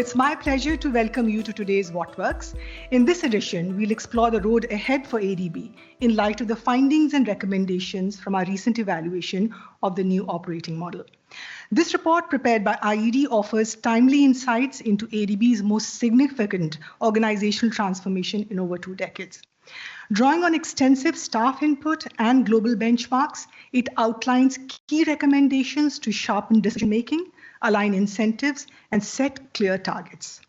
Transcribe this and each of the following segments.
it's my pleasure to welcome you to today's What Works. In this edition, we'll explore the road ahead for ADB in light of the findings and recommendations from our recent evaluation of the new operating model. This report, prepared by IED, offers timely insights into ADB's most significant organizational transformation in over 2 decades. Drawing on extensive staff input and global benchmarks, it outlines key recommendations to sharpen decision-making, align incentives, and set clear targets.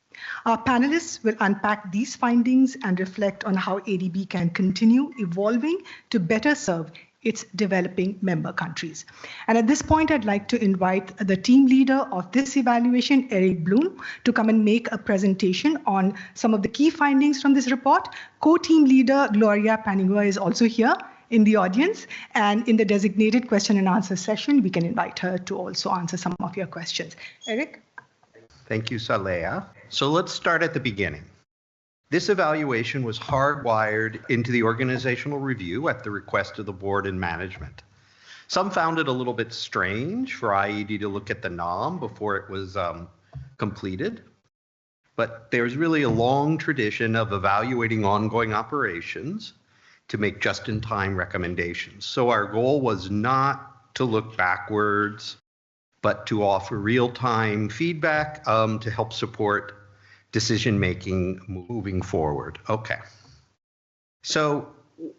Our panelists will unpack these findings and reflect on how ADB can continue evolving to better serve its developing member countries. And at this point, I'd like to invite the team leader of this evaluation, Eric Bloom, to come and make a presentation on some of the key findings from this report. Co-team leader Gloria Panigua is also here in the audience, and in the designated question and answer session, we can invite her to also answer some of your questions. Eric? Thank you, Saleha. So let's start at the beginning. This evaluation was hardwired into the organizational review at the request of the board and management. Some found it a little bit strange for IED to look at the NOM before it was completed, but there's really a long tradition of evaluating ongoing operations to make just-in-time recommendations. So our goal was not to look backwards, but to offer real-time feedback to help support decision-making moving forward. Okay. So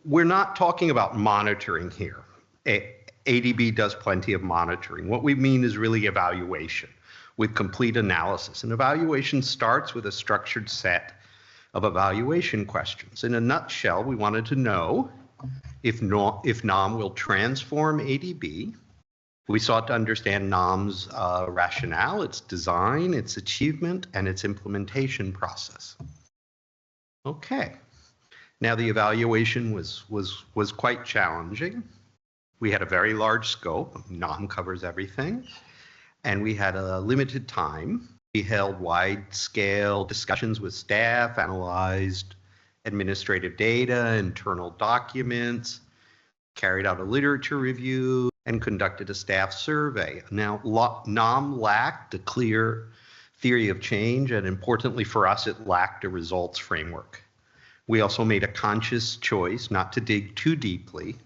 we're not talking about monitoring here. ADB does plenty of monitoring. What we mean is really evaluation with complete analysis. And evaluation starts with a structured set of evaluation questions. In a nutshell, we wanted to know if NOM will transform ADB. We sought to understand NOM's rationale, its design, its achievement, and its implementation process. Okay. Now the evaluation was quite challenging. We had a very large scope. NOM covers everything, and we had a limited time. We held wide-scale discussions with staff, analyzed administrative data, internal documents, carried out a literature review, and conducted a staff survey. Now, NOM lacked a clear theory of change, and importantly for us, it lacked a results framework. We also made a conscious choice not to dig too deeply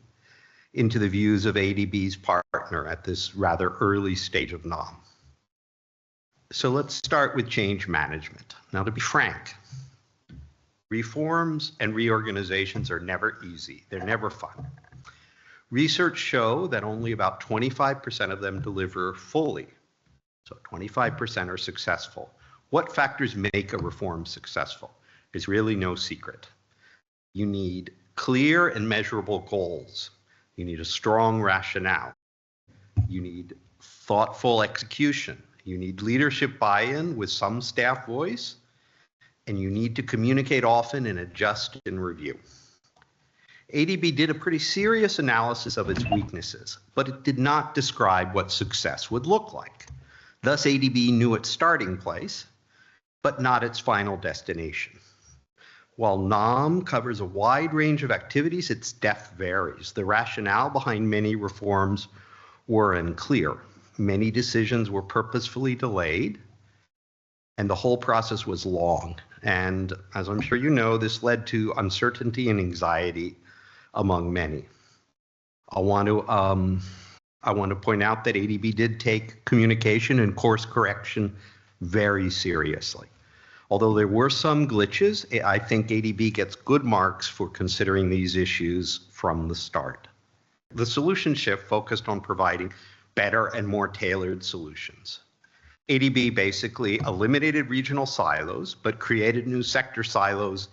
into the views of ADB's partner at this rather early stage of NOM. So let's start with change management. Now, to be frank, reforms and reorganizations are never easy. They're never fun. Research show that only about 25% of them deliver fully. So 25% are successful. What factors make a reform successful? There's really no secret. You need clear and measurable goals. You need a strong rationale. You need thoughtful execution. You need leadership buy-in with some staff voice, and you need to communicate often and adjust and review. ADB did a pretty serious analysis of its weaknesses, but it did not describe what success would look like. Thus, ADB knew its starting place, but not its final destination. While NOM covers a wide range of activities, its depth varies. The rationale behind many reforms were unclear. Many decisions were purposefully delayed, and the whole process was long. And as I'm sure you know, this led to uncertainty and anxiety among many. I want to point out that ADB did take communication and course correction very seriously. Although there were some glitches, I think ADB gets good marks for considering these issues from the start. The solution shift focused on providing better and more tailored solutions. ADB basically eliminated regional silos, but created new sector silos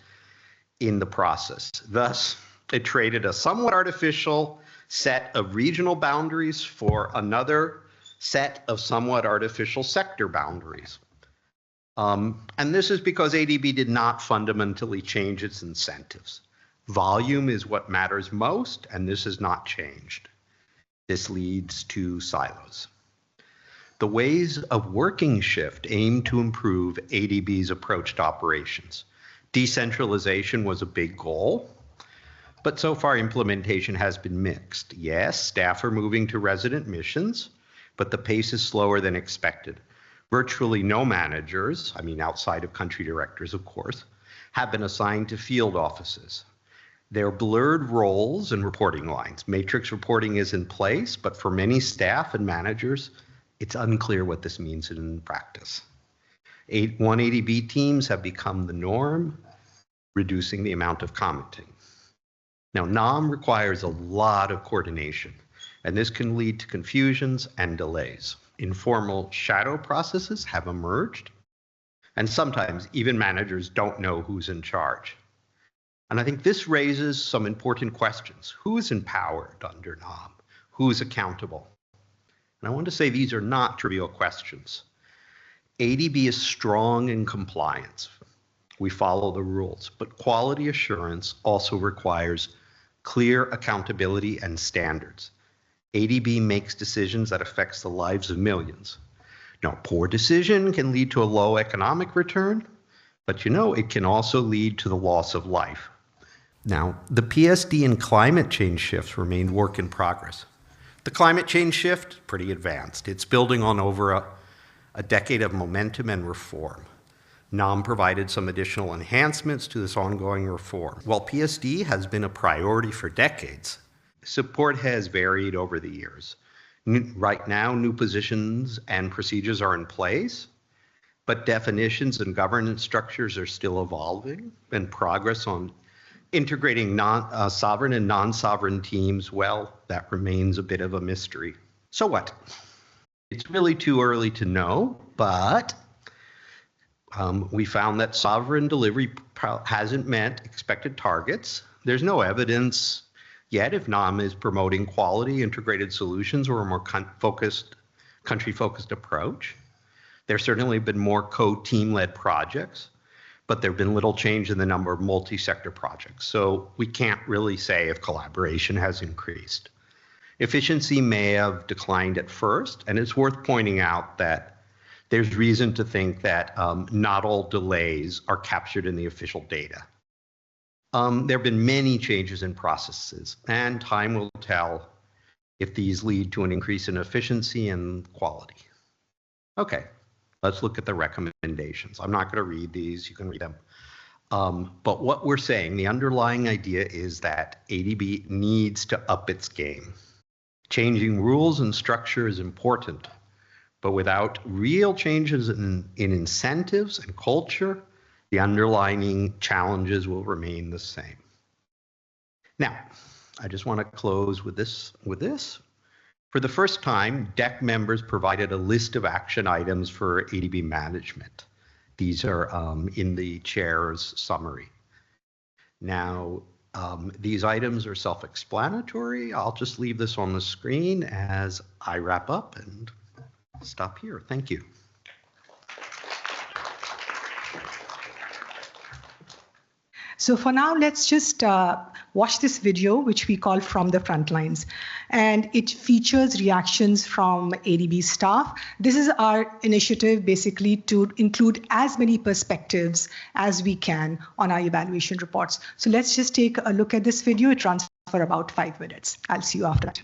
in the process. Thus, it traded a somewhat artificial set of regional boundaries for another set of somewhat artificial sector boundaries. And this is because ADB did not fundamentally change its incentives. Volume is what matters most, and this has not changed. This leads to silos. The ways of working shift aim to improve ADB's approach to operations. Decentralization was a big goal, but so far implementation has been mixed. Yes, staff are moving to resident missions, but the pace is slower than expected. Virtually no managers, outside of country directors, of course, have been assigned to field offices. They're blurred roles and reporting lines. Matrix reporting is in place, but for many staff and managers, it's unclear what this means in practice. One ADB teams have become the norm, reducing the amount of commenting. Now, NOM requires a lot of coordination, and this can lead to confusions and delays. Informal shadow processes have emerged, and sometimes even managers don't know who's in charge. And I think this raises some important questions. Who is empowered under NOM? Who is accountable? And I want to say these are not trivial questions. ADB is strong in compliance. We follow the rules, but quality assurance also requires clear accountability and standards. ADB makes decisions that affects the lives of millions. Now, poor decision can lead to a low economic return, but it can also lead to the loss of life. Now, the PSD and climate change shifts remain work in progress. The climate change shift, pretty advanced. It's building on over a decade of momentum and reform. NOM provided some additional enhancements to this ongoing reform. While PSD has been a priority for decades, support has varied over the years. Right now, new positions and procedures are in place, but definitions and governance structures are still evolving, and progress on integrating sovereign and non-sovereign teams, well, that remains a bit of a mystery. So what? It's really too early to know, but we found that sovereign delivery hasn't met expected targets. There's no evidence yet if NOM is promoting quality integrated solutions or a more country-focused approach. There's certainly been more co-team-led projects, but there have been little change in the number of multi-sector projects. So we can't really say if collaboration has increased. Efficiency may have declined at first, and it's worth pointing out that there's reason to think that not all delays are captured in the official data. There have been many changes in processes, and time will tell if these lead to an increase in efficiency and quality. Okay, let's look at the recommendations. I'm not going to read these, you can read them. But what we're saying, the underlying idea is that ADB needs to up its game. Changing rules and structure is important, but without real changes in incentives and culture, the underlying challenges will remain the same. Now, I just want to close with this. For the first time, DEC members provided a list of action items for ADB management. These are in the chair's summary. Now, these items are self-explanatory. I'll just leave this on the screen as I wrap up and stop here. Thank you. So for now, let's just watch this video, which we call From the Front Lines. And it features reactions from ADB staff. This is our initiative basically to include as many perspectives as we can on our evaluation reports. So let's just take a look at this video. It runs for about 5 minutes. I'll see you after that.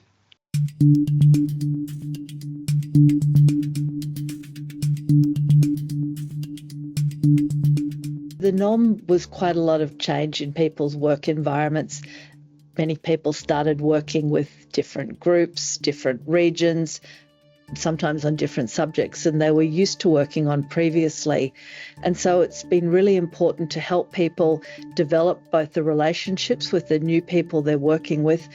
The norm was quite a lot of change in people's work environments. Many people started working with different groups, different regions, sometimes on different subjects than they were used to working on previously. And so it's been really important to help people develop both the relationships with the new people they're working with,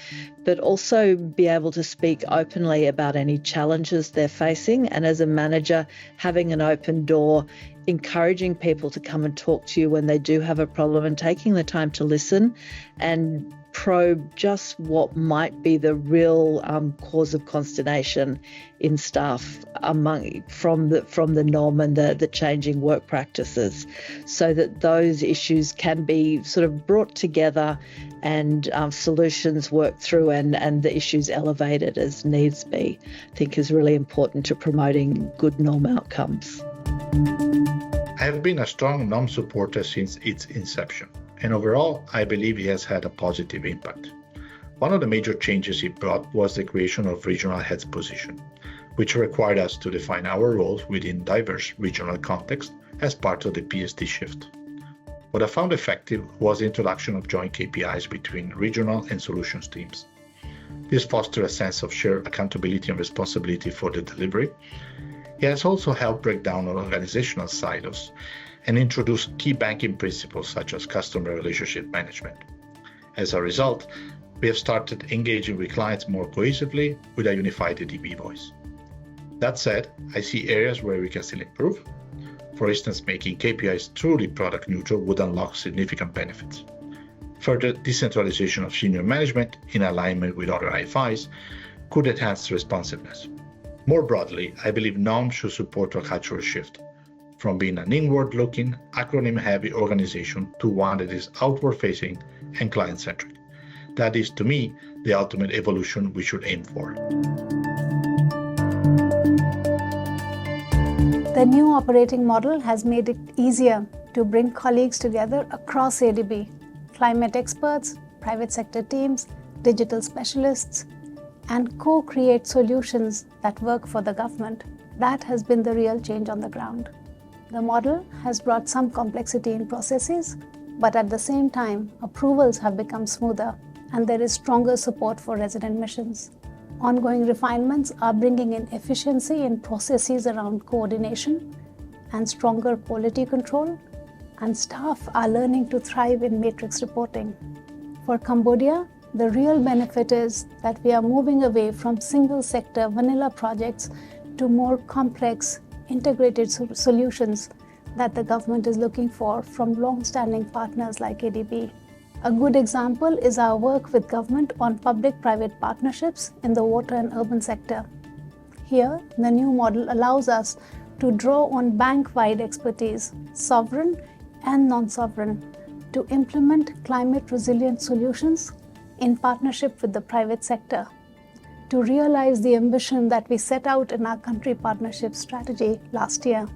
but also be able to speak openly about any challenges they're facing. And as a manager, having an open door, encouraging people to come and talk to you when they do have a problem and taking the time to listen and probe just what might be the real cause of consternation in staff from the norm and the changing work practices, so that those issues can be sort of brought together and solutions worked through and the issues elevated as needs be, I think is really important to promoting good norm outcomes. I have been a strong NOM supporter since its inception, and overall, I believe it has had a positive impact. One of the major changes it brought was the creation of regional heads position. which required us to define our roles within diverse regional contexts as part of the PSD shift. What I found effective was the introduction of joint KPIs between regional and solutions teams. This fostered a sense of shared accountability and responsibility for the delivery. It has also helped break down organizational silos and introduce key banking principles such as customer relationship management. As a result, we have started engaging with clients more cohesively with a unified ADB voice. That said, I see areas where we can still improve. For instance, making KPIs truly product neutral would unlock significant benefits. Further decentralization of senior management in alignment with other IFIs could enhance responsiveness. More broadly, I believe NOM should support a cultural shift from being an inward-looking, acronym-heavy organization to one that is outward-facing and client-centric. That is, to me, the ultimate evolution we should aim for. The new operating model has made it easier to bring colleagues together across ADB, climate experts, private sector teams, digital specialists, and co-create solutions that work for the government. That has been the real change on the ground. The model has brought some complexity in processes, but at the same time, approvals have become smoother and there is stronger support for resident missions. Ongoing refinements are bringing in efficiency in processes around coordination and stronger quality control, and staff are learning to thrive in matrix reporting. For Cambodia, the real benefit is that we are moving away from single sector vanilla projects to more complex integrated solutions that the government is looking for from long-standing partners like ADB. A good example is our work with government on public-private partnerships in the water and urban sector. Here, the new model allows us to draw on bank-wide expertise, sovereign and non-sovereign, to implement climate-resilient solutions in partnership with the private sector, to realize the ambition that we set out in our country partnership strategy last year,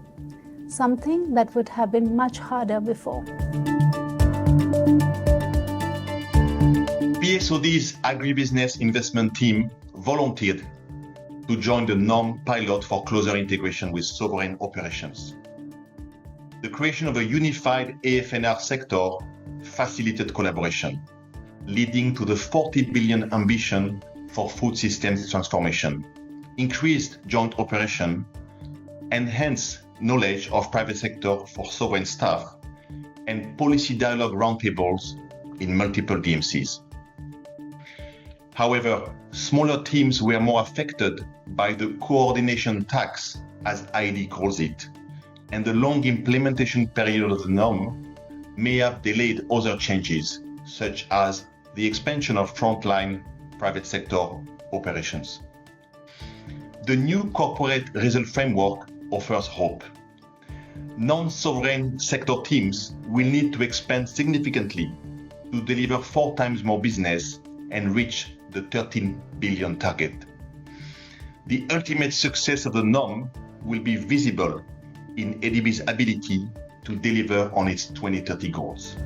something that would have been much harder before. PSOD's agribusiness investment team volunteered to join the NOM pilot for closer integration with sovereign operations. The creation of a unified AFNR sector facilitated collaboration, leading to the 40 billion ambition for food systems transformation, increased joint operation, enhanced knowledge of private sector for sovereign staff, and policy dialogue roundtables in multiple DMCs. However, smaller teams were more affected by the coordination tax, as IED calls it, and the long implementation period of the NOM may have delayed other changes, such as the expansion of frontline private sector operations. The new corporate result framework offers hope. Non-sovereign sector teams will need to expand significantly to deliver 4 times more business and reach the 13 billion target. The ultimate success of the NOM will be visible in ADB's ability to deliver on its 2030 goals.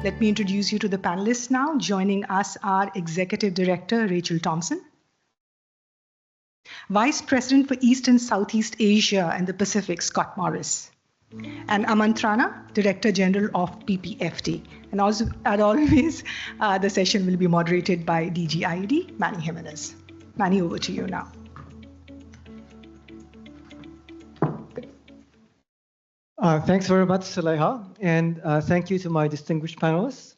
Let me introduce you to the panelists now. Joining us are Executive Director Rachel Thompson, Vice President for East and Southeast Asia and the Pacific, Scott Morris, and Aman, Director General of PPFD. And also, as always, the session will be moderated by DG IED, Manny Jimenez. Manny, over to you now. Thanks very much, Saleha, and thank you to my distinguished panelists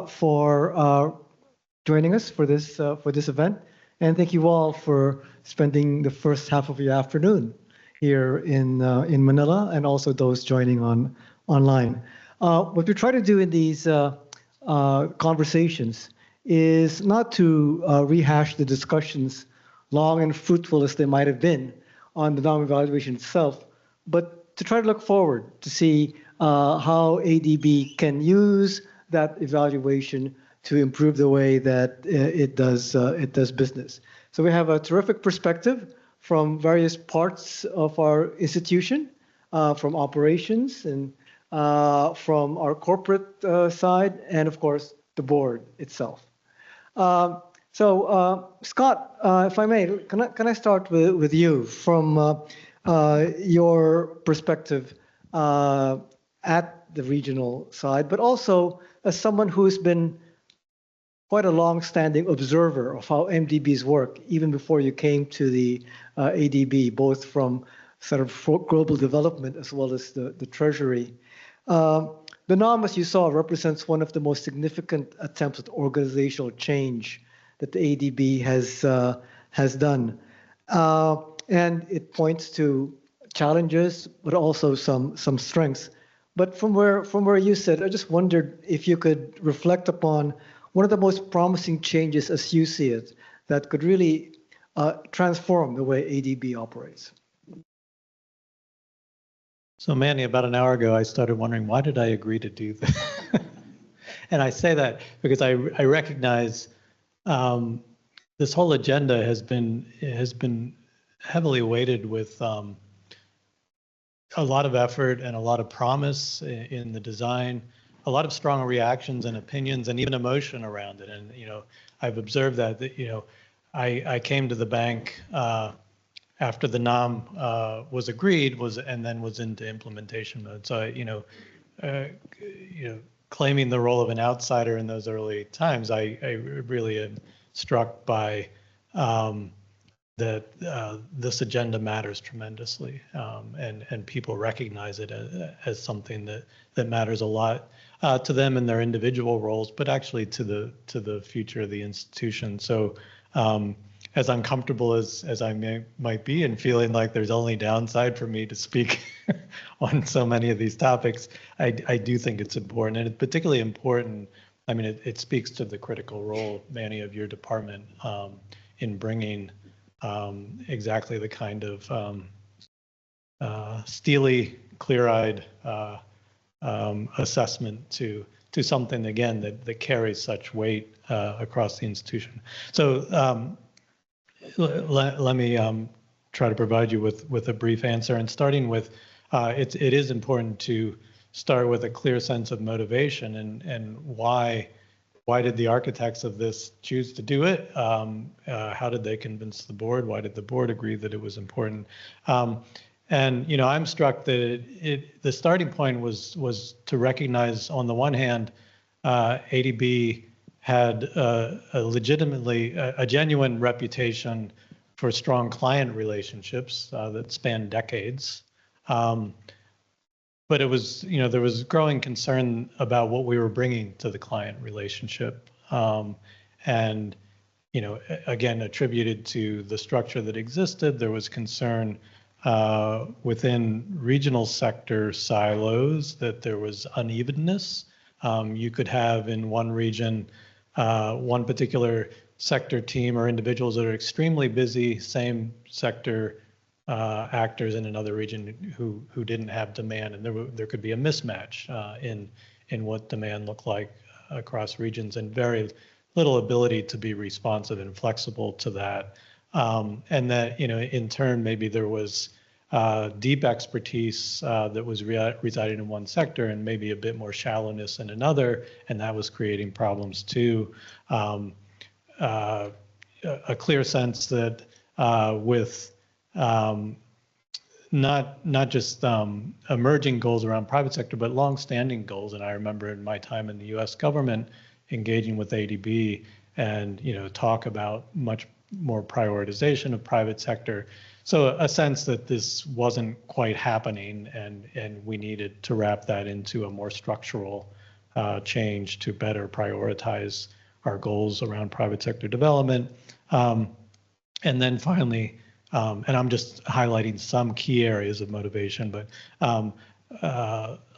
for joining us for this event, and thank you all for spending the first half of your afternoon here in Manila, and also those joining online. What we try to do in these conversations is not to rehash the discussions, long and fruitful as they might have been, on the NOM evaluation itself, but to try to look forward to see how ADB can use that evaluation to improve the way that it does business. So we have a terrific perspective from various parts of our institution, from operations and from our corporate side, and of course, the board itself. Scott, if I may, can I start with you from your perspective at the regional side, but also as someone who's been quite a long-standing observer of how MDBs work, even before you came to the ADB, both from sort of global development as well as the Treasury. The NOM, as you saw, represents one of the most significant attempts at organizational change that the ADB has done. And it points to challenges, but also some strengths. But from where you sit, I just wondered if you could reflect upon one of the most promising changes as you see it that could really transform the way ADB operates. So Manny, about an hour ago, I started wondering, why did I agree to do this? And I say that because I recognize this whole agenda has been heavily weighted with a lot of effort and a lot of promise in the design, a lot of strong reactions and opinions and even emotion around it. And, I've observed that I came to the bank after the NOM was agreed and then was into implementation mode. So, claiming the role of an outsider in those early times, I really am struck by that this agenda matters tremendously, and people recognize it as something that matters a lot to them in their individual roles, but actually to the future of the institution. So as uncomfortable as I might be and feeling like there's only downside for me to speak on so many of these topics, I do think it's important, and it's particularly important. I mean, it speaks to the critical role, Manny, of your department in bringing exactly the kind of steely, clear-eyed assessment to something, again, that carries such weight across the institution. So let me try to provide you with a brief answer, and starting with it is important to start with a clear sense of motivation and why did the architects of this choose to do it? How did they convince the board? Why did the board agree that it was important? And I'm struck that the starting point was to recognize, on the one hand, ADB had a genuine reputation for strong client relationships that spanned decades. But it was, there was growing concern about what we were bringing to the client relationship. And, again, attributed to the structure that existed, there was concern within regional sector silos that there was unevenness. You could have in one region, one particular sector team or individuals that are extremely busy, same sector actors in another region who didn't have demand, and there could be a mismatch in what demand looked like across regions, and very little ability to be responsive and flexible to that. And that, in turn, maybe there was deep expertise that was residing in one sector and maybe a bit more shallowness in another, and that was creating problems too. A clear sense that with not just emerging goals around private sector, but long-standing goals. And I remember in my time in the U.S. government engaging with ADB and talk about much more prioritization of private sector. So a sense that this wasn't quite happening, and we needed to wrap that into a more structural change to better prioritize our goals around private sector development. And then finally, and I'm just highlighting some key areas of motivation, but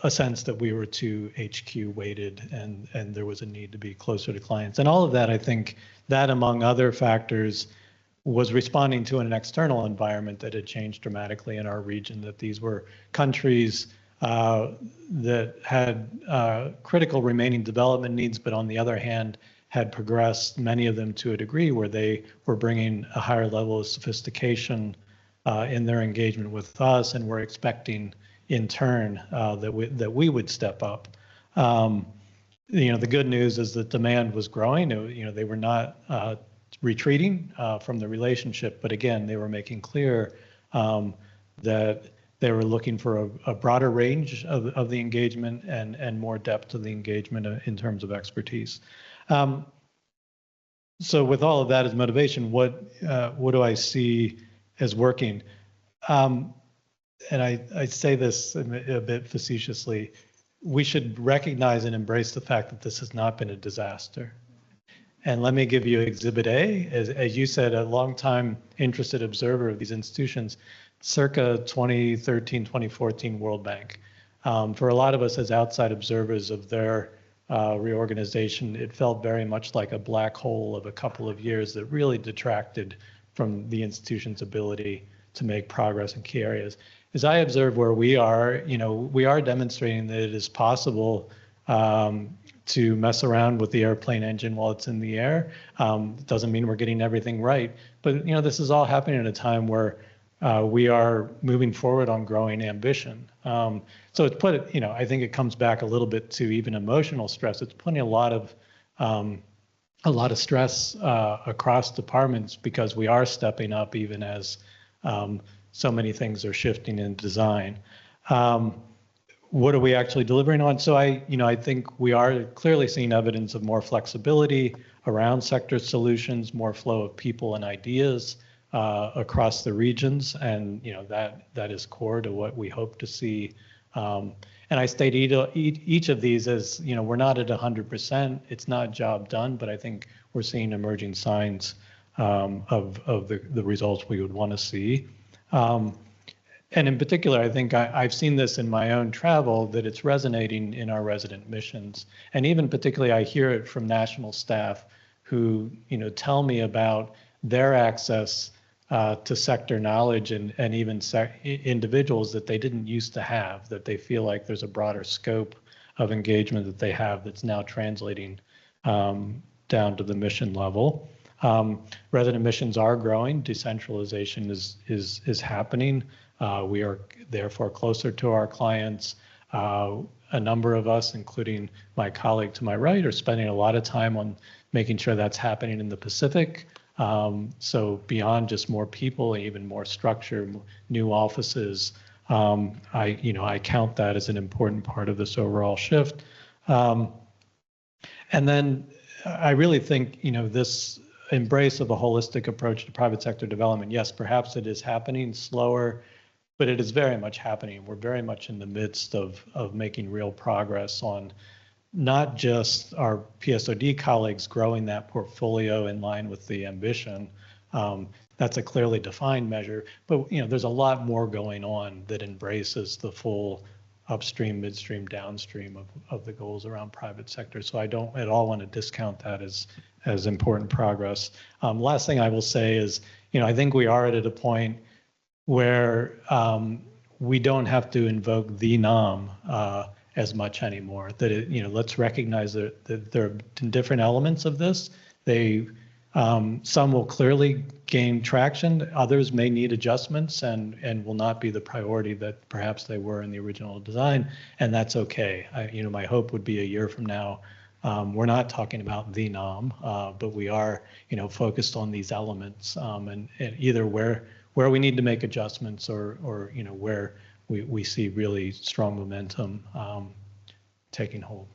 a sense that we were too HQ weighted and there was a need to be closer to clients. And all of that, I think that among other factors was responding to an external environment that had changed dramatically in our region, that these were countries that had critical remaining development needs, but on the other hand, had progressed, many of them to a degree where they were bringing a higher level of sophistication in their engagement with us, and were expecting in turn that we would step up. the good news is that demand was growing. They were not retreating from the relationship, but again, they were making clear that they were looking for a broader range of the engagement and more depth to the engagement in terms of expertise. So with all of that as motivation, what do I see as working? And I say this a bit facetiously. We should recognize and embrace the fact that this has not been a disaster. And let me give you Exhibit A. As you said, a long-time interested observer of these institutions, circa 2013, 2014 World Bank. For a lot of us as outside observers of their reorganization, it felt very much like a black hole of a couple of years that really detracted from the institution's ability to make progress in key areas. As I observe where we are, we are demonstrating that it is possible to mess around with the airplane engine while it's in the air. It doesn't mean we're getting everything right, but this is all happening at a time where we are moving forward on growing ambition. So it's I think it comes back a little bit to even emotional stress. It's putting a lot of stress across departments because we are stepping up even as so many things are shifting in design. What are we actually delivering on? So I think we are clearly seeing evidence of more flexibility around sector solutions, more flow of people and ideas across the regions, and that is core to what we hope to see. And I state each of these as we're not at 100%. It's not job done, but I think we're seeing emerging signs of the results we would want to see. And in particular, I think I've seen this in my own travel, that it's resonating in our resident missions. And even particularly, I hear it from national staff who tell me about their access to sector knowledge and even individuals that they didn't used to have, that they feel like there's a broader scope of engagement that they have that's now translating down to the mission level. Resident missions are growing. Decentralization is happening. We are therefore closer to our clients. A number of us, including my colleague to my right, are spending a lot of time on making sure that's happening in the Pacific. So beyond just more people, even more structure, new offices, I count that as an important part of this overall shift. And then I really think, this embrace of a holistic approach to private sector development, yes, perhaps it is happening slower, but it is very much happening. We're very much in the midst of making real progress on not just our PSOD colleagues growing that portfolio in line with the ambition. That's a clearly defined measure, but there's a lot more going on that embraces the full upstream, midstream, downstream of the goals around private sector. So I don't at all want to discount that as important progress. Last thing I will say is, I think we are at a point where we don't have to invoke the NOM as much anymore. That let's recognize that there are different elements of this. Some will clearly gain traction. Others may need adjustments and will not be the priority that perhaps they were in the original design, and that's okay. My hope would be a year from now, we're not talking about the NOM, but we are, focused on these elements, and either where we need to make adjustments or where we see really strong momentum taking hold.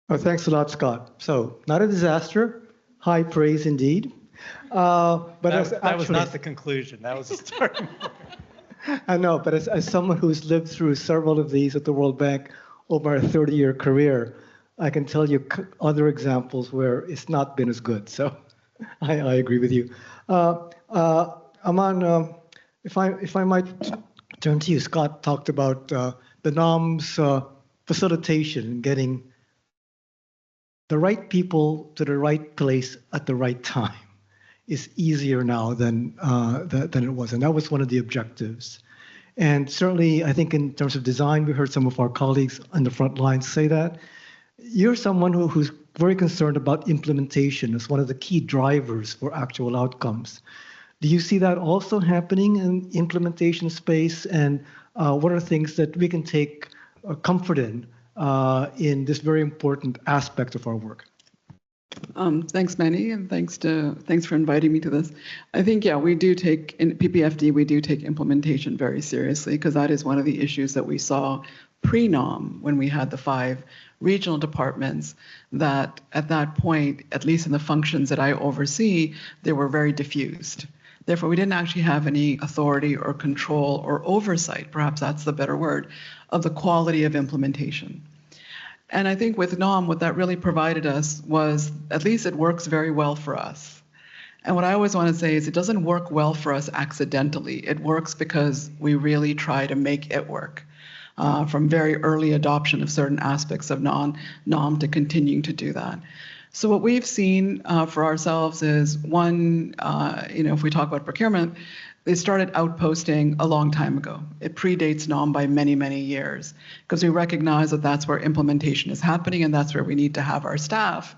Oh, thanks a lot, Scott. So not a disaster, high praise indeed. But that was not the conclusion. That was the starting point. I know, but as someone who's lived through several of these at the World Bank over a 30-year career, I can tell you other examples where it's not been as good. So I agree with you. Aman, if I might turn to you, Scott talked about the NOM's facilitation, getting the right people to the right place at the right time is easier now than it was. And that was one of the objectives. And certainly, I think in terms of design, we heard some of our colleagues on the front lines say that. You're someone who's very concerned about implementation as one of the key drivers for actual outcomes. Do you see that also happening in implementation space? And what are things that we can take comfort in in this very important aspect of our work? Thanks, Manny, and thanks for inviting me to this. I think, yeah, we do take, in PPFD, we do take implementation very seriously, because that is one of the issues that we saw pre-NOM when we had the 5 regional departments, that at that point, at least in the functions that I oversee, they were very diffused. Therefore, we didn't actually have any authority or control or oversight, perhaps that's the better word, of the quality of implementation. And I think with NOM, what that really provided us was, at least it works very well for us. And what I always want to say is it doesn't work well for us accidentally. It works because we really try to make it work. From very early adoption of certain aspects of NOM to continuing to do that. So what we've seen for ourselves is, one, if we talk about procurement, they started outposting a long time ago. It predates NOM by many, many years, because we recognize that that's where implementation is happening, and that's where we need to have our staff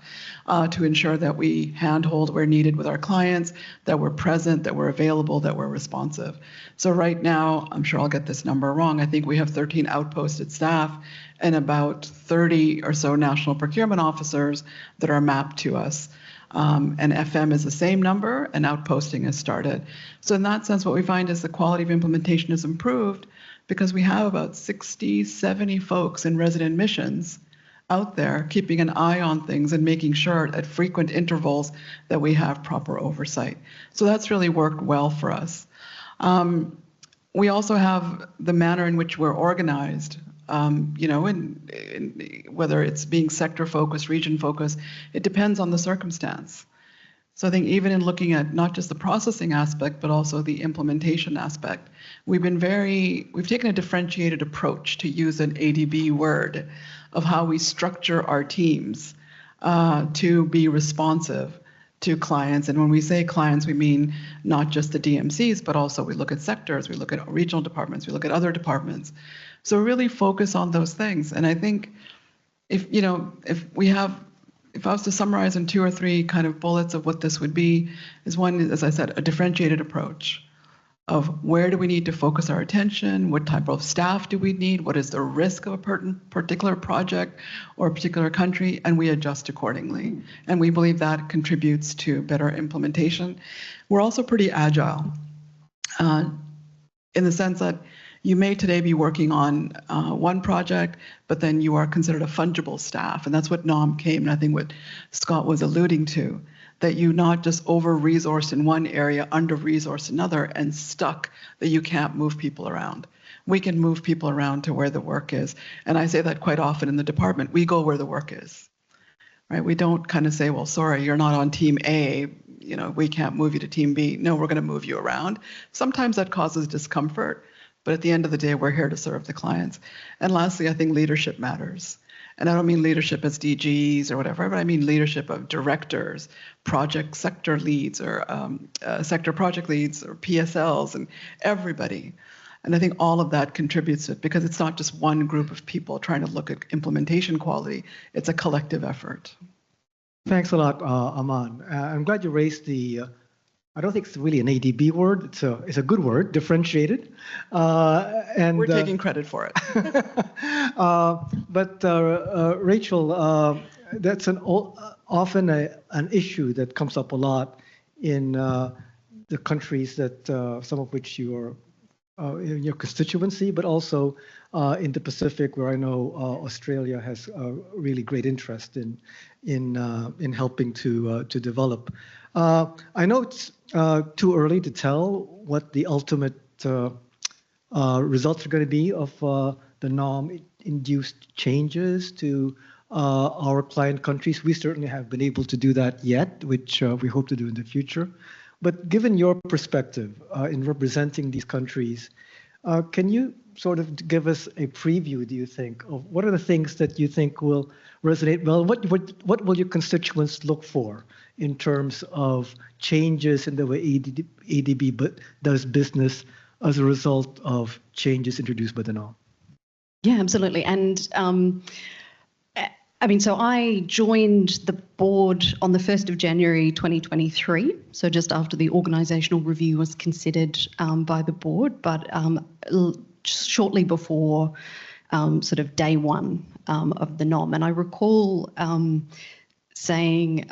to ensure that we handhold where needed with our clients, that we're present, that we're available, that we're responsive. So right now, I'm sure I'll get this number wrong, I think we have 13 outposted staff and about 30 or so national procurement officers that are mapped to us. And FM is the same number, and outposting has started. So in that sense, what we find is the quality of implementation has improved, because we have about 60, 70 folks in resident missions out there keeping an eye on things and making sure at frequent intervals that we have proper oversight. So that's really worked well for us. We also have the manner in which we're organized. Whether it's being sector focused, region focused, it depends on the circumstance. So I think even in looking at not just the processing aspect, but also the implementation aspect, we've taken a differentiated approach, to use an ADB word, of how we structure our teams to be responsive to clients. And when we say clients, we mean not just the DMCs, but also we look at sectors, we look at regional departments, we look at other departments. So really focus on those things. And I think if I was to summarize in 2 or 3 kind of bullets of what this would be, is one, as I said, a differentiated approach of where do we need to focus our attention, what type of staff do we need, what is the risk of a particular project or a particular country, and we adjust accordingly. And we believe that contributes to better implementation. We're also pretty agile in the sense that you may today be working on one project, but then you are considered a fungible staff. And that's what NOM came, and I think what Scott was alluding to, that you not just over-resourced in one area, under-resourced another, and stuck that you can't move people around. We can move people around to where the work is. And I say that quite often in the department. We go where the work is, right? We don't kind of say, well, sorry, you're not on team A, we can't move you to team B. No, we're going to move you around. Sometimes that causes discomfort. But at the end of the day, we're here to serve the clients. And lastly, I think leadership matters. And I don't mean leadership as DGs or whatever, but I mean leadership of directors, project sector leads, or sector project leads, or PSLs, and everybody. And I think all of that contributes to it, because it's not just one group of people trying to look at implementation quality, it's a collective effort. Thanks a lot, Aman. I'm glad you raised I don't think it's really an ADB word. It's a good word, differentiated. And we're taking credit for it. But Rachel, that's often an issue that comes up a lot in the countries that some of which you are in your constituency, but also in the Pacific, where I know Australia has a really great interest in helping to develop. I know it's too early to tell what the ultimate results are going to be of the NOM-induced changes to our client countries. We certainly haven't been able to do that yet, which we hope to do in the future. But given your perspective in representing these countries, can you sort of give us a preview, do you think, of what are the things that you think will resonate well? What will your constituents look for in terms of changes in the way ADB does business as a result of changes introduced by the NOM? Yeah, absolutely. And so I joined the board on the 1st of January 2023, so just after the organisational review was considered by the board, but shortly before sort of day one of the NOM. And I recall saying,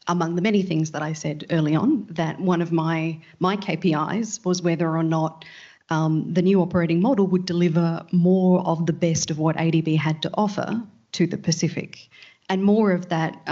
among the many things that I said early on, that one of my KPIs was whether or not the new operating model would deliver more of the best of what ADB had to offer to the Pacific, and more of that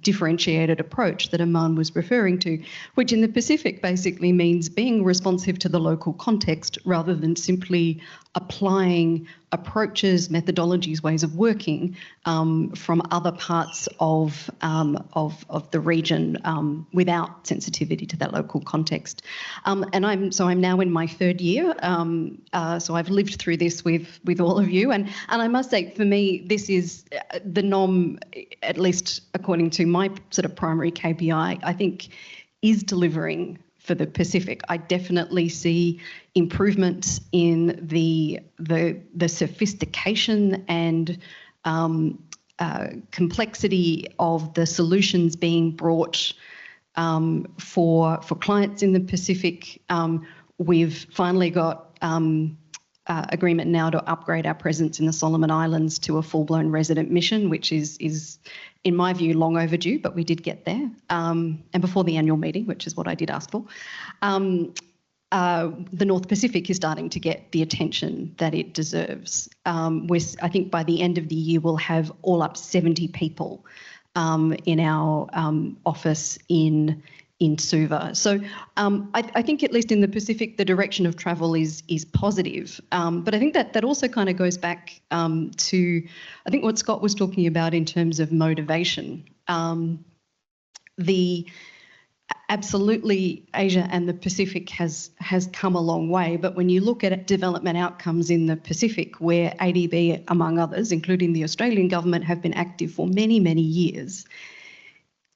differentiated approach that Aman was referring to, which in the Pacific basically means being responsive to the local context rather than simply applying approaches, methodologies, ways of working from other parts of the region without sensitivity to that local context. And I'm now in my third year, so I've lived through this with all of you, and I must say, for me, this is the NOM, at least according to my sort of primary KPI, I think is delivering for the Pacific. I definitely see improvements in the sophistication and complexity of the solutions being brought for clients in the Pacific. We've finally got agreement now to upgrade our presence in the Solomon Islands to a full-blown resident mission, which is in my view long overdue, but we did get there, and before the annual meeting, which is what I did ask for. The North Pacific is starting to get the attention that it deserves. I think by the end of the year we'll have all up 70 people in our office in Suva. So I think at least in the Pacific the direction of travel is positive. But I think that also kind of goes back to I think what Scott was talking about in terms of motivation. Absolutely, Asia and the Pacific has come a long way, but when you look at development outcomes in the Pacific, where ADB, among others, including the Australian government, have been active for many, many years,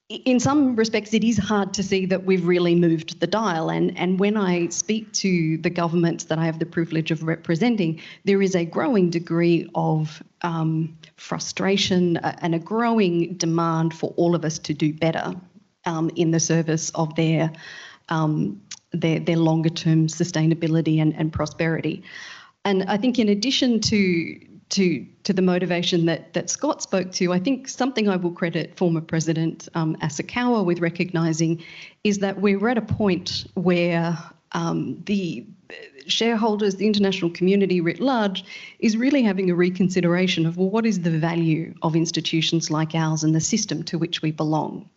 in some respects it is hard to see that we've really moved the dial. And when I speak to the governments that I have the privilege of representing, there is a growing degree of frustration and a growing demand for all of us to do better in the service of their longer-term sustainability and prosperity. And I think in addition to the motivation that Scott spoke to, I think something I will credit former President Asakawa with recognising is that we're at a point where the shareholders, the international community writ large, is really having a reconsideration of, well, what is the value of institutions like ours and the system to which we belong?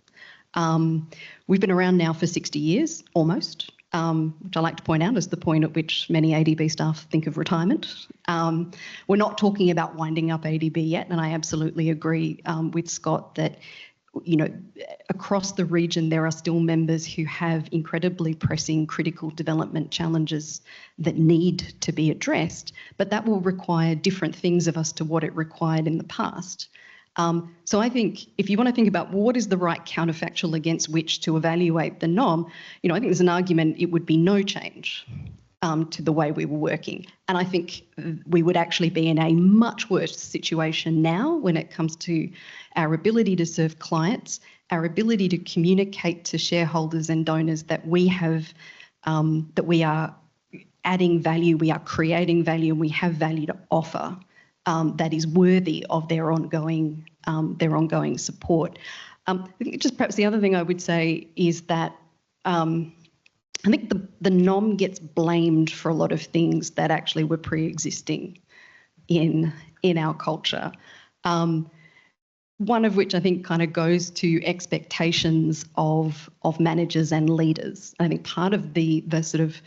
We've been around now for 60 years, almost, which I like to point out is the point at which many ADB staff think of retirement. We're not talking about winding up ADB yet, and I absolutely agree with Scott that, you know, across the region there are still members who have incredibly pressing critical development challenges that need to be addressed, but that will require different things of us to what it required in the past. So I think if you want to think about what is the right counterfactual against which to evaluate the NOM, you know, I think there's an argument it would be no change to the way we were working. And I think we would actually be in a much worse situation now when it comes to our ability to serve clients, our ability to communicate to shareholders and donors that we have, that we are adding value, we are creating value, and we have value to offer. That is worthy of their ongoing support. I think just perhaps the other thing I would say is that I think the NOM gets blamed for a lot of things that actually were pre-existing in our culture. One of which I think kind of goes to expectations of managers and leaders. I think part of the sort of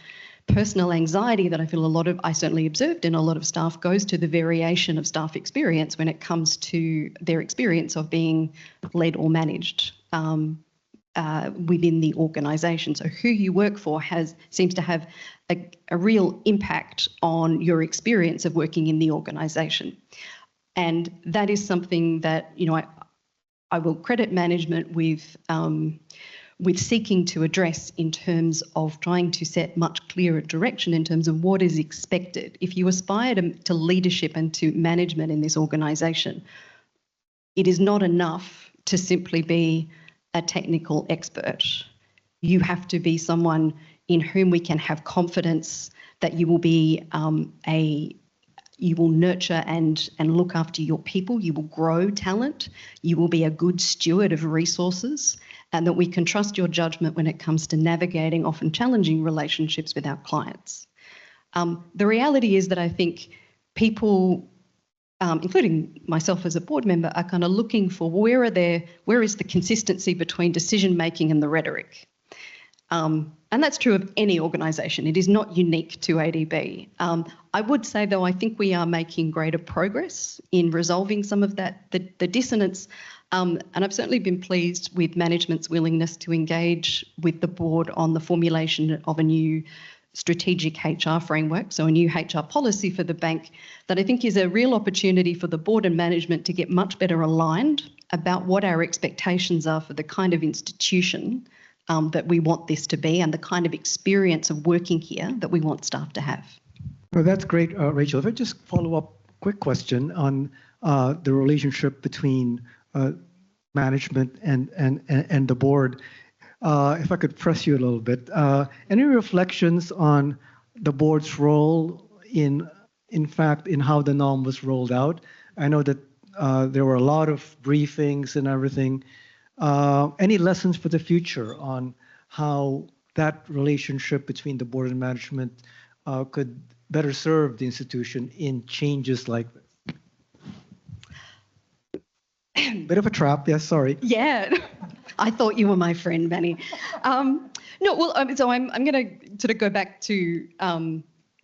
personal anxiety that I feel I certainly observed in a lot of staff goes to the variation of staff experience when it comes to their experience of being led or managed within the organisation. So who you work for seems to have a real impact on your experience of working in the organisation. And that is something that, you know, I will credit management with seeking to address in terms of trying to set much clearer direction in terms of what is expected. If you aspire to leadership and to management in this organisation, it is not enough to simply be a technical expert. You have to be someone in whom we can have confidence that you will be you will nurture and look after your people, you will grow talent, you will be a good steward of resources, and that we can trust your judgment when it comes to navigating often challenging relationships with our clients. The reality is that I think people, including myself as a board member, are kind of looking for where is the consistency between decision making and the rhetoric. And that's true of any organisation. It is not unique to ADB. I would say, though, I think we are making greater progress in resolving some of that, the dissonance. And I've certainly been pleased with management's willingness to engage with the board on the formulation of a new strategic HR framework, so a new HR policy for the bank that I think is a real opportunity for the board and management to get much better aligned about what our expectations are for the kind of institution that we want this to be and the kind of experience of working here that we want staff to have. Well, that's great, Rachel. If I just follow up, quick question on the relationship between management and the board. If I could press you a little bit, any reflections on the board's role in fact, in how the norm was rolled out? I know that there were a lot of briefings and everything. Any lessons for the future on how that relationship between the board and management could better serve the institution in changes like this? Bit of a trap, yes, sorry. Yeah, I thought you were my friend, Manny. No, well, so I'm going to sort of go back to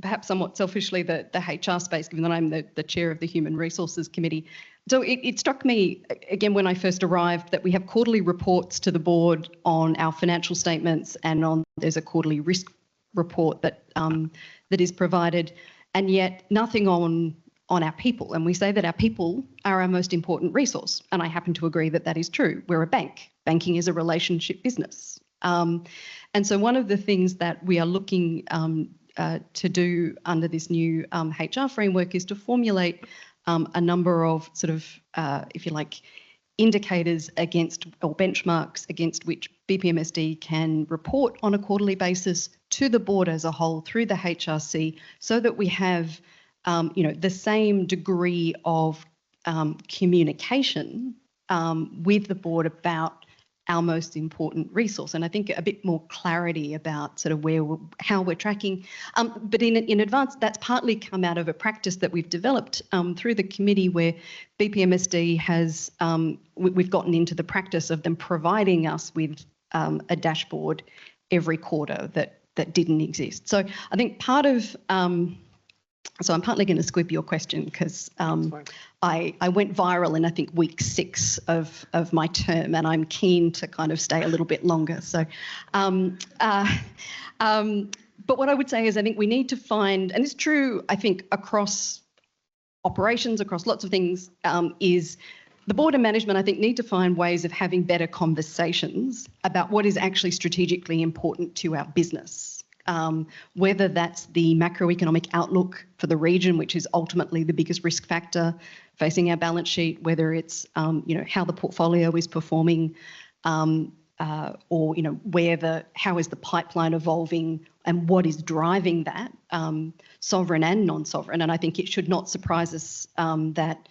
perhaps somewhat selfishly the HR space, given that I'm the chair of the Human Resources Committee. So it struck me, again, when I first arrived, that we have quarterly reports to the board on our financial statements, and there's a quarterly risk report that is provided, and yet nothing on our people. And we say that our people are our most important resource, and I happen to agree that that is true. We're a bank. Banking is a relationship business. And so one of the things that we are looking to do under this new HR framework is to formulate a number of sort of, if you like, indicators against or benchmarks against which BPMSD can report on a quarterly basis to the board as a whole through the HRC, so that we have, the same degree of communication with the board about our most important resource, and I think a bit more clarity about sort of how we're tracking. But in advance, that's partly come out of a practice that we've developed through the committee, where BPMSD has we've gotten into the practice of them providing us with a dashboard every quarter that didn't exist. So I think part of so I'm partly going to squib your question because I went viral in, I think, week 6 of my term, and I'm keen to kind of stay a little bit longer. So, but what I would say is I think we need to find, and it's true, I think, across operations, across lots of things, is the board and management, I think, need to find ways of having better conversations about what is actually strategically important to our business. Whether that's the macroeconomic outlook for the region, which is ultimately the biggest risk factor facing our balance sheet, whether it's how the portfolio is performing, or how is the pipeline evolving and what is driving that, sovereign and non-sovereign. And I think it should not surprise us that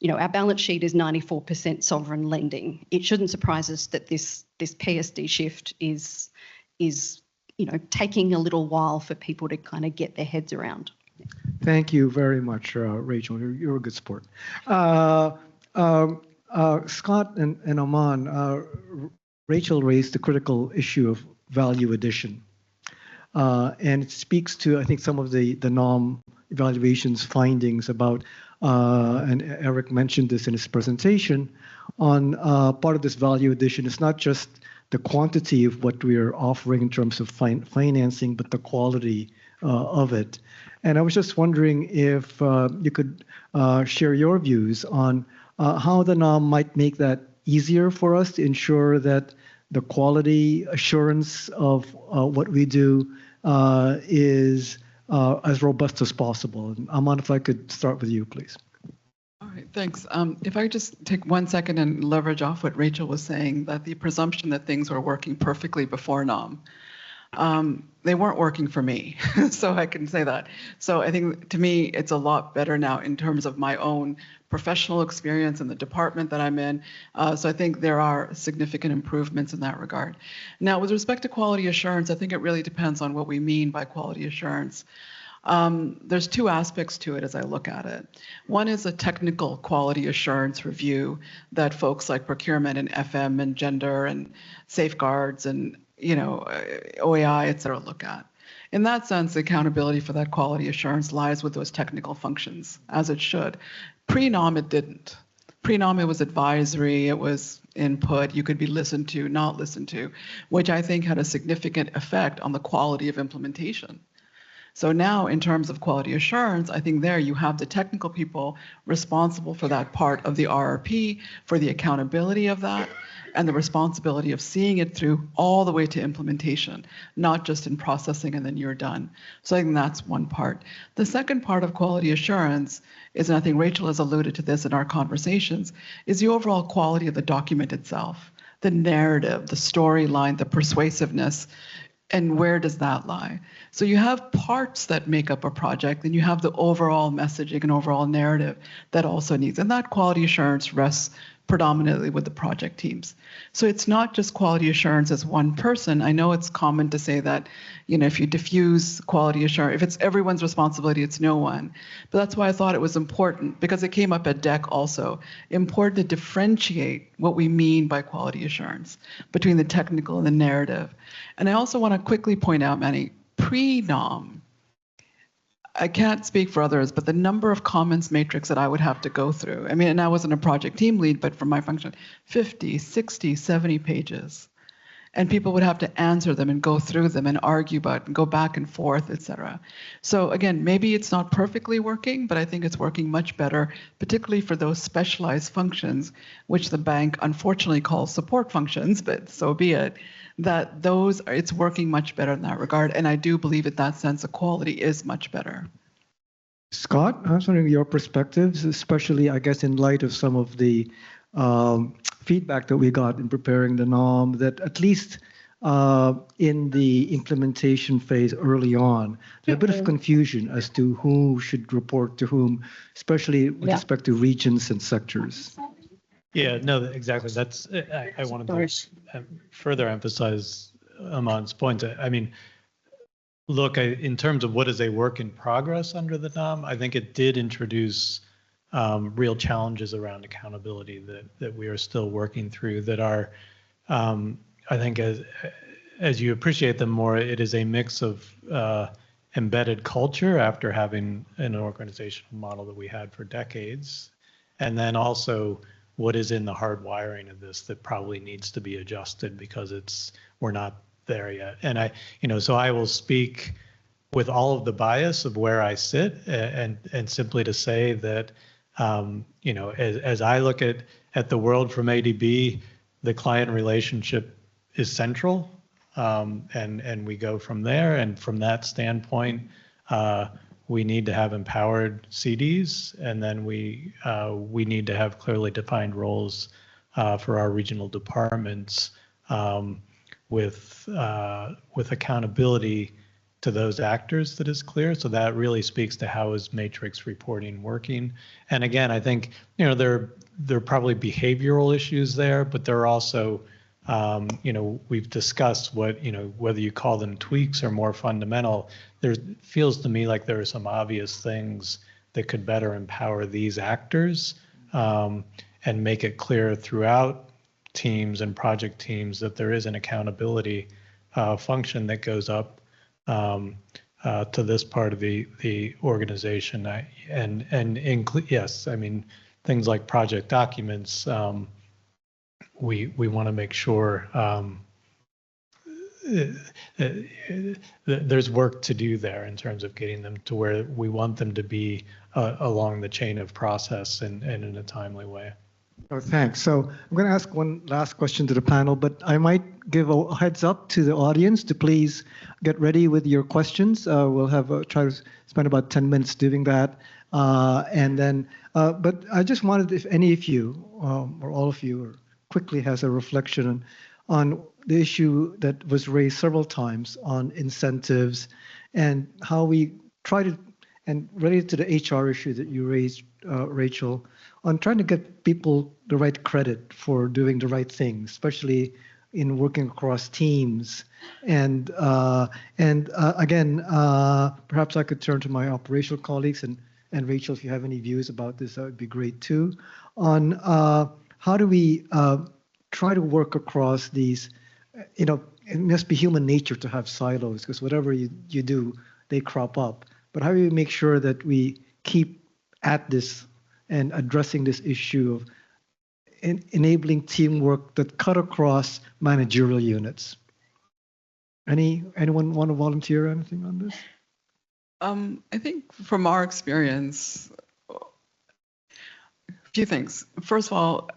our balance sheet is 94% sovereign lending. It shouldn't surprise us that this PSD shift is taking a little while for people to kind of get their heads around. Thank you very much, Rachel. You're a good sport. Scott and Aman, Rachel raised the critical issue of value addition. And it speaks to, I think, some of the NOM evaluation's findings about, and Eric mentioned this in his presentation, on part of this value addition. It's not just the quantity of what we are offering in terms of financing, but the quality of it. And I was just wondering if you could share your views on how the NOM might make that easier for us to ensure that the quality assurance of what we do is as robust as possible. And Aman, if I could start with you, please. All right, thanks. If I just take 1 second and leverage off what Rachel was saying, that the presumption that things were working perfectly before NOM. they weren't working for me. So I can say that. So I think to me, it's a lot better now in terms of my own professional experience in the department that I'm in. So I think there are significant improvements in that regard. Now, with respect to quality assurance, I think it really depends on what we mean by quality assurance. There's two aspects to it as I look at it. One is a technical quality assurance review that folks like procurement and FM and gender and safeguards and OAI, et cetera, look at. In that sense, the accountability for that quality assurance lies with those technical functions, as it should. Pre-nom, it didn't. Pre-nom, it was advisory, it was input, you could be listened to, not listened to, which I think had a significant effect on the quality of implementation. So now, in terms of quality assurance, I think there you have the technical people responsible for that part of the RRP, for the accountability of that, and the responsibility of seeing it through all the way to implementation, not just in processing and then you're done. So I think that's one part. The second part of quality assurance is, and I think Rachel has alluded to this in our conversations, is the overall quality of the document itself, the narrative, the storyline, the persuasiveness, and where does that lie? So you have parts that make up a project, and you have the overall messaging and overall narrative that also needs, and that quality assurance rests predominantly with the project teams. So it's not just quality assurance as one person. I know it's common to say that, if you diffuse quality assurance, if it's everyone's responsibility, it's no one. But that's why I thought it was important, because it came up at DEC also, important to differentiate what we mean by quality assurance between the technical and the narrative. And I also want to quickly point out, Manny, pre-nom, I can't speak for others, but the number of comments matrix that I would have to go through, and I wasn't a project team lead, but from my function, 50, 60, 70 pages. And people would have to answer them and go through them and argue about it and go back and forth, et cetera. So again, maybe it's not perfectly working, but I think it's working much better, particularly for those specialized functions, which the bank unfortunately calls support functions, but so be it. It's working much better in that regard. And I do believe in that sense the quality is much better. Scott, I was wondering your perspectives, especially, I guess, in light of some of the feedback that we got in preparing the NOM, that at least in the implementation phase early on, there's a bit of confusion as to who should report to whom, especially with respect to regions and sectors. Yeah, no, exactly. That's I wanted to further emphasize Aman's point. I mean, look, in terms of what is a work in progress under the NOM, I think it did introduce real challenges around accountability that we are still working through that are, I think, as you appreciate them more, it is a mix of embedded culture after having an organizational model that we had for decades, and then also what is in the hard wiring of this that probably needs to be adjusted because we're not there yet. And so I will speak with all of the bias of where I sit and simply to say that, as I look at the world from ADB, the client relationship is central, and we go from there. And from that standpoint, we need to have empowered CDs, and then we need to have clearly defined roles for our regional departments with accountability to those actors that is clear. So that really speaks to how is matrix reporting working. And again, I think there are probably behavioral issues there, but there are also we've discussed whether you call them tweaks or more fundamental. There feels to me like there are some obvious things that could better empower these actors and make it clear throughout teams and project teams that there is an accountability function that goes up to this part of the organization. Yes, I mean, things like project documents, we want to make sure there's work to do there in terms of getting them to where we want them to be along the chain of process and in a timely way. Oh, thanks. So I'm going to ask one last question to the panel, but I might give a heads up to the audience to please get ready with your questions. We'll try to spend about 10 minutes doing that. And then, but I just wanted, if any of you or all of you quickly has a reflection on the issue that was raised several times on incentives and how we try to, and related to the HR issue that you raised, Rachel, on trying to get people the right credit for doing the right things, especially in working across teams. And again, perhaps I could turn to my operational colleagues, and Rachel, if you have any views about this, that would be great too, on how do we try to work across these, it must be human nature to have silos, because whatever you do, they crop up. But how do we make sure that we keep at this and addressing this issue of enabling teamwork that cut across managerial units? Anyone want to volunteer anything on this? I think from our experience, a few things. First of all,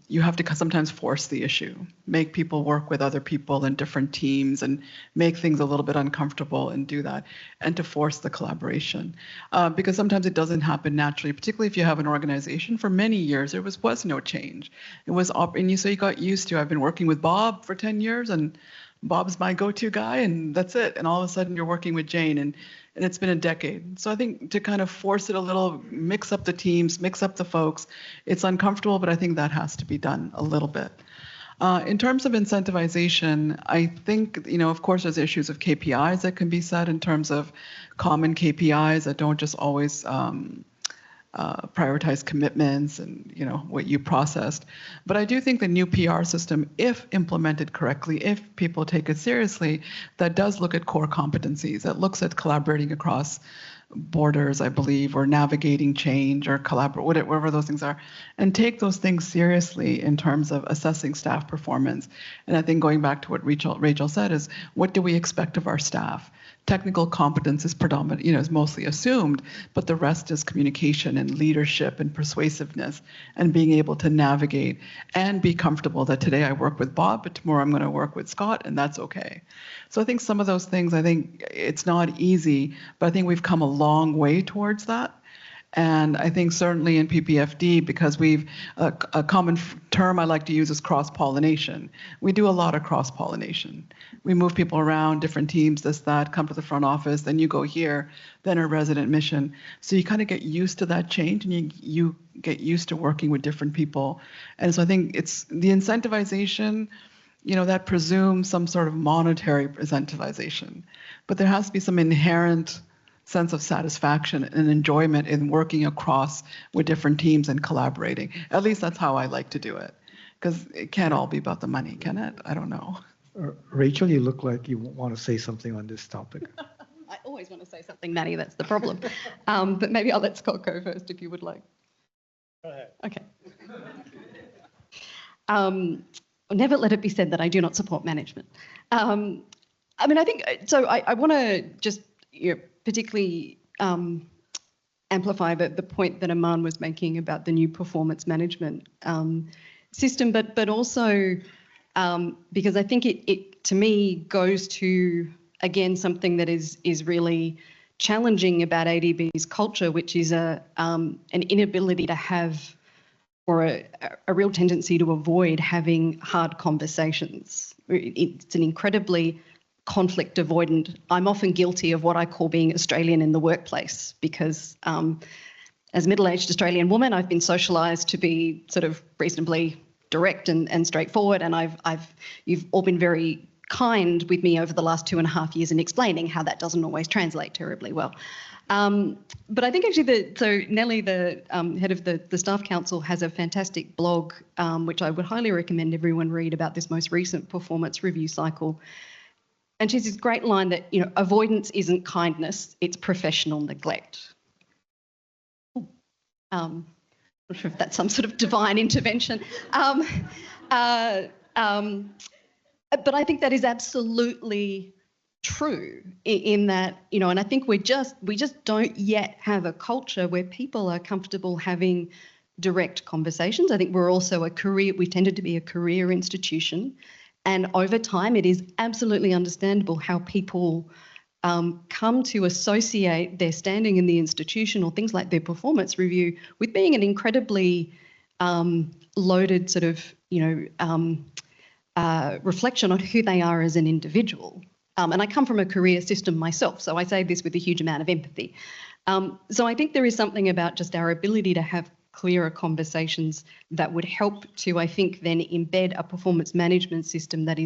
you have to sometimes force the issue, make people work with other people in different teams and make things a little bit uncomfortable and do that, and to force the collaboration. Because sometimes it doesn't happen naturally, particularly if you have an organization. For many years, there was no change. It was, and so you got used to, I've been working with Bob for 10 years and Bob's my go-to guy and that's it. And all of a sudden you're working with Jane and it's been a decade. So I think to kind of force it a little, mix up the teams, mix up the folks, it's uncomfortable, but I think that has to be done a little bit. In terms of incentivization, I think, of course, there's issues of KPIs that can be set in terms of common KPIs that don't just always prioritize commitments and what you processed. But I do think the new PR system, if implemented correctly, if people take it seriously, that does look at core competencies, that looks at collaborating across borders, I believe, or navigating change or whatever those things are, and take those things seriously in terms of assessing staff performance. And I think going back to what Rachel said is, what do we expect of our staff? Technical competence is predominant, is mostly assumed, but the rest is communication and leadership and persuasiveness and being able to navigate and be comfortable that today I work with Bob, but tomorrow I'm going to work with Scott, and that's okay. So I think some of those things, I think it's not easy, but I think we've come a long way towards that. And I think certainly in PPFD, because we've, a common term I like to use is cross-pollination. We do a lot of cross-pollination. We move people around, different teams, this, that, come to the front office, then you go here, then a resident mission. So you kind of get used to that change and you get used to working with different people. And so I think it's the incentivization, that presumes some sort of monetary incentivization. But there has to be some inherent sense of satisfaction and enjoyment in working across with different teams and collaborating. At least that's how I like to do it, because it can't all be about the money, can it? I don't know. Rachel, you look like you want to say something on this topic. I always want to say something, Manny, that's the problem. But maybe I'll let Scott go first if you would like. Go ahead. Okay. Never let it be said that I do not support management. I think, so I want to just, particularly amplify the point that Aman was making about the new performance management system, but also because I think it to me goes to, again, something that is really challenging about ADB's culture, which is an inability to have, or a real tendency to avoid having hard conversations. It's an incredibly conflict avoidant. I'm often guilty of what I call being Australian in the workplace, because as a middle-aged Australian woman, I've been socialised to be sort of reasonably direct and straightforward, and you've all been very kind with me over the last 2.5 years in explaining how that doesn't always translate terribly well. But I think actually so Nellie, the head of the Staff Council, has a fantastic blog, which I would highly recommend everyone read, about this most recent performance review cycle. And she has this great line that, avoidance isn't kindness, it's professional neglect. I'm not sure if that's some sort of divine intervention. But I think that is absolutely true in that, and I think we just don't yet have a culture where people are comfortable having direct conversations. I think we're also we tended to be a career institution. And over time, it is absolutely understandable how people come to associate their standing in the institution or things like their performance review with being an incredibly loaded sort of, reflection on who they are as an individual. And I come from a career system myself, so I say this with a huge amount of empathy. So I think there is something about just our ability to have clearer conversations that would help to, I think, then embed a performance management system that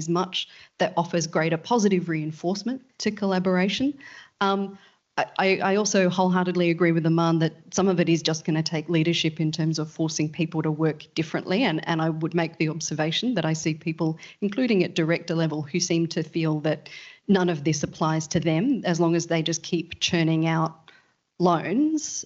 offers greater positive reinforcement to collaboration. I also wholeheartedly agree with Aman that some of it is just going to take leadership in terms of forcing people to work differently. And I would make the observation that I see people, including at director level, who seem to feel that none of this applies to them. As long as they just keep churning out loans,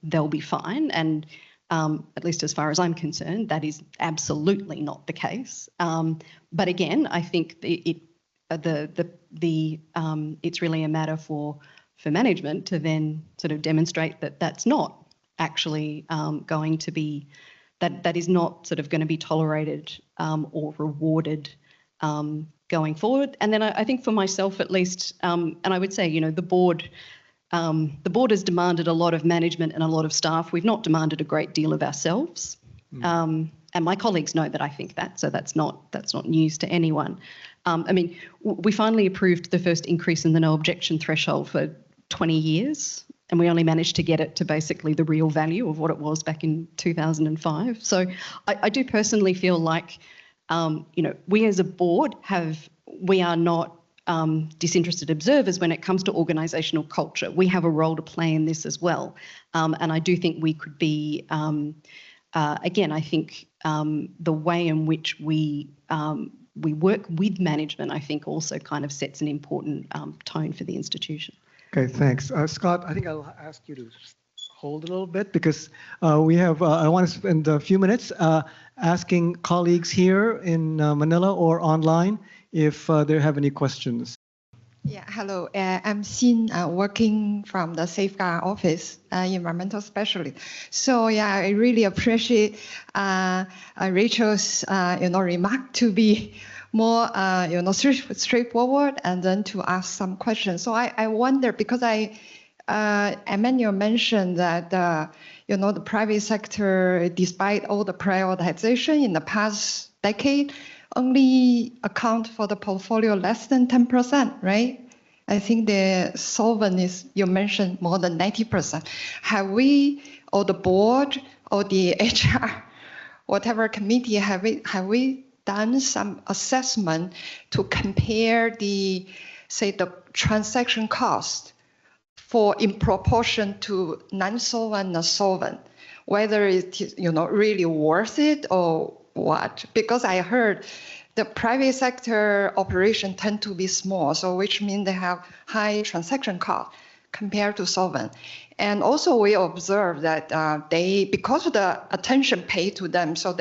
they'll be fine. And at least as far as I'm concerned, that is absolutely not the case. But again, I think it's really a matter for management to then sort of demonstrate that that's not actually going to be, that is not sort of going to be tolerated or rewarded going forward. And then I think for myself at least, and I would say, the board has demanded a lot of management and a lot of staff. We've not demanded a great deal of ourselves. And my colleagues know that I think that, so that's not news to anyone. I mean, we finally approved the first increase in the no objection threshold for 20 years, and we only managed to get it to basically the real value of what it was back in 2005. So I do personally feel like, we as a board we are not disinterested observers when it comes to organisational culture. We have a role to play in this as well. And I do think we could be, again, I think the way in which we work with management, I think also kind of sets an important tone for the institution. Okay, thanks. Scott, I think I'll ask you to hold a little bit because we have, I want to spend a few minutes asking colleagues here in Manila or online if they have any questions. Yeah, hello. I'm Xin, working from the Safeguard Office, environmental specialist. So yeah, I really appreciate Rachel's, remark to be more, straightforward and then to ask some questions. So I wonder, because Emmanuel mentioned that, the private sector, despite all the prioritization in the past decade, only account for the portfolio less than 10%, right? I think the solvent is, you mentioned more than 90%. Have we, or the board, or the HR, whatever committee, have we done some assessment to compare the transaction cost in proportion to non-solvent and solvent, whether it is, really worth it or what? Because I heard the private sector operation tend to be small, so which means they have high transaction cost compared to solvent. And also we observe that because of the attention paid to them, so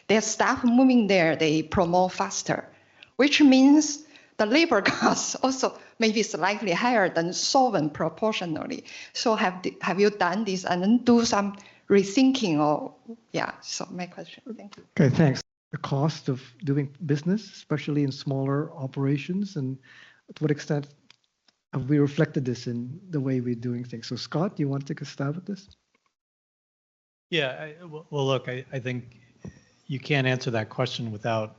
their staff moving there, they promote faster, which means the labor costs also may be slightly higher than solvent proportionally. So have you done this and then do some rethinking or, yeah, so my question, thank you. Okay, thanks. The cost of doing business, especially in smaller operations, and to what extent have we reflected this in the way we're doing things? So Scott, do you want to take a stab at this? Yeah, well, look, I think you can't answer that question without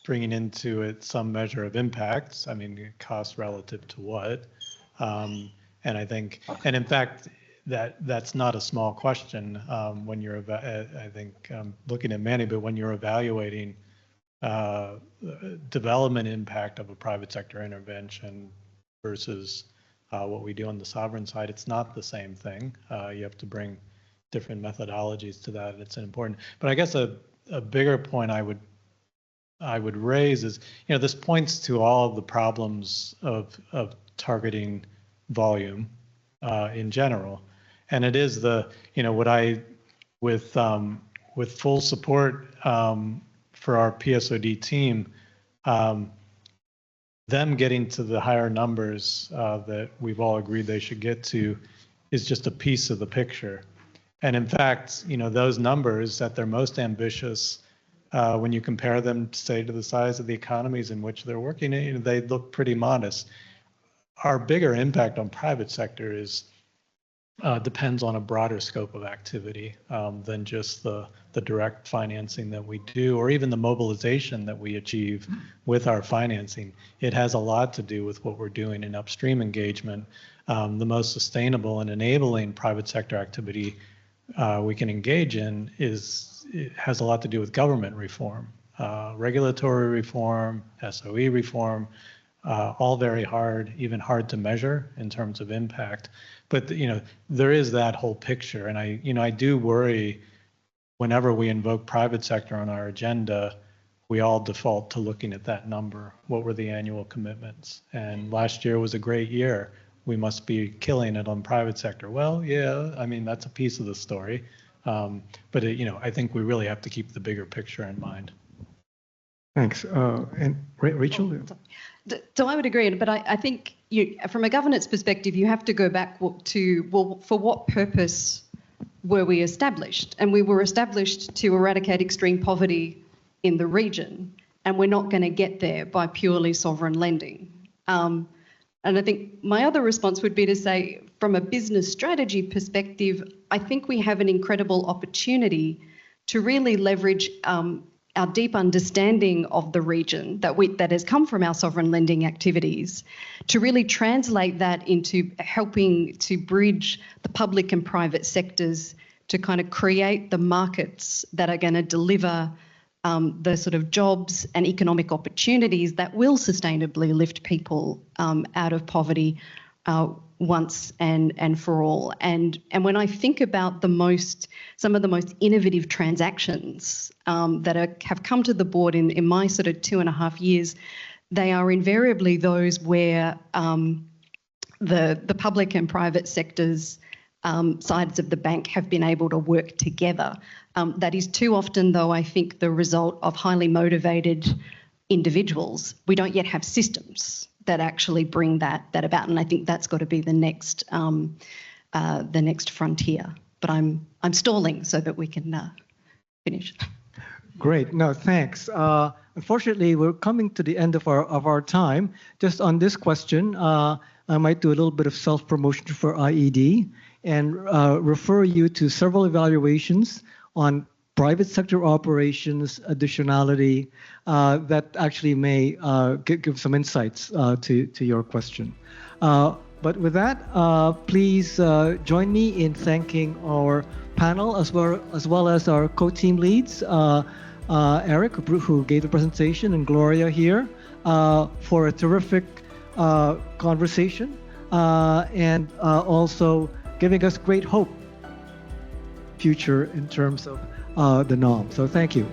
bringing into it some measure of impacts. I mean, cost relative to what? And I think, and in fact, that's not a small question when you're, I think, looking at Manny, but when you're evaluating development impact of a private sector intervention versus what we do on the sovereign side, it's not the same thing. You have to bring different methodologies to that. It's important. But I guess a bigger point I would raise is, this points to all of the problems of targeting volume in general. And it is with full support for our PSOD team, them getting to the higher numbers that we've all agreed they should get to is just a piece of the picture. And in fact, those numbers at their most ambitious, when you compare them, say, to the size of the economies in which they're working, they look pretty modest. Our bigger impact on private sector is depends on a broader scope of activity than just the direct financing that we do, or even the mobilization that we achieve with our financing. It has a lot to do with what we're doing in upstream engagement. The most sustainable and enabling private sector activity we can engage in it has a lot to do with government reform, regulatory reform, SOE reform, all very hard, even hard to measure in terms of impact. But there is that whole picture, and I do worry whenever we invoke private sector on our agenda, we all default to looking at that number. What were the annual commitments? And last year was a great year. We must be killing it on private sector. Well, yeah, I mean, that's a piece of the story. But I think we really have to keep the bigger picture in mind. Thanks. And Rachel? So I would agree, but I think from a governance perspective, you have to go back to, well, for what purpose were we established? And we were established to eradicate extreme poverty in the region, and we're not going to get there by purely sovereign lending. And I think my other response would be to say, from a business strategy perspective, I think we have an incredible opportunity to really leverage our deep understanding of the region that has come from our sovereign lending activities, to really translate that into helping to bridge the public and private sectors to kind of create the markets that are going to deliver the sort of jobs and economic opportunities that will sustainably lift people out of poverty once and for all. And when I think about some of the most innovative transactions that have come to the board in my sort of 2.5 years, they are invariably those where the public and private sectors sides of the bank have been able to work together. That is too often, though, I think, the result of highly motivated individuals. We don't yet have systems that actually bring that about, and I think that's got to be the next frontier. But I'm stalling so that we can finish. Great. No, thanks. Unfortunately, we're coming to the end of our time. Just on this question, I might do a little bit of self-promotion for IED and refer you to several evaluations on private sector operations additionality that actually may give some insights to your question. But with that, please join me in thanking our panel as well as our co-team leads, Eric, who gave the presentation, and Gloria here for a terrific conversation and also giving us great hope future in terms of the NOM. So thank you.